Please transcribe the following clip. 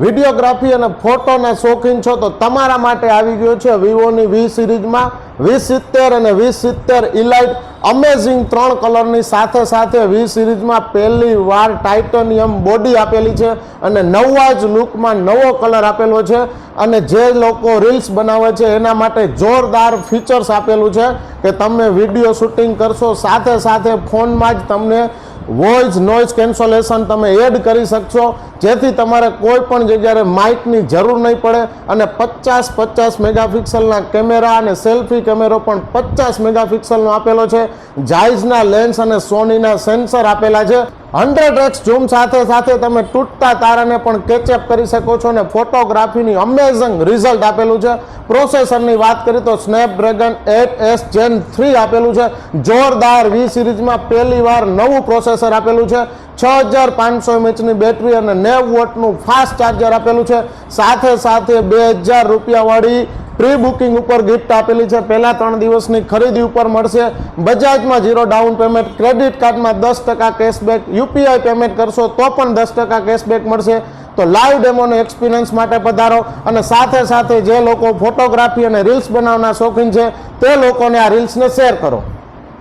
Videography અને ફોટોના શોખીન છો તો તમારા માટે આવી ગયો છે વિવોની વી સિરીઝમાં V70 અને V70 ઇલાઇટ અમેઝિંગ 3 કલરની સાથે વી સિરીઝમાં પહેલી વાર ટાઇટેનિયમ બોડી આપેલી છે અને નવા જ લુકમાં નવો કલર આપેલો છે અને જે લોકો રીલ્સ બનાવે છે એના માટે જોરદાર ફીચર્સ આપેલું છે કે તમે વિડીયો શૂટિંગ કરશો સાથે ફોનમાં જ તમને વોઇસ નોઇઝ કેન્સલેશન તમે એડ કરી શકશો જેથી તમારે કોઈ પણ જગ્યાએ માઇકની જરૂર નહીં પડે અને 50 મેગાપિક્સલના કેમેરા અને સેલ્ફી કેમેરો પણ 50 મેગાપિક્સલનો આપેલો છે જાયઝના લેન્સ અને સોનીના સેન્સર આપેલા છે 100x ઝૂમ સાથે તમે તૂટતા તારાને પણ કેચઅપ કરી શકો છો અને ફોટોગ્રાફીની અમેઝિંગ રિઝલ્ટ આપેલું છે પ્રોસેસરની વાત કરીએ તો સ્નેપડ્રેગન 8S Gen 3 આપેલું છે જોરદાર વી સિરીઝમાં પહેલી વાર નવું પ્રોસેસર આપેલું છે 6500 mAhની બેટરી અને 90 વોટનું ફાસ્ટ ચાર્જર આપેલું છે સાથે 2000 રૂપિયાવાળી પ્રી બુકિંગ ઉપર ગિફ્ટ આપેલી છે પહેલા 3 દિવસની ખરીદી ઉપર મળશે બજાજમાં 0 ડાઉન પેમેન્ટ ક્રેડિટ કાર્ડમાં 10% કેશબેક યુપીઆઈ પેમેન્ટ કરશો તો પણ 10% કેશબેક મળશે તો લાઈવ ડેમોનો એક્સપિરિયન્સ માટે પધારો અને સાથે જે લોકો ફોટોગ્રાફી અને રીલ્સ બનાવવાના શોખીન છે તે લોકોને આ રીલ્સને શેર કરો।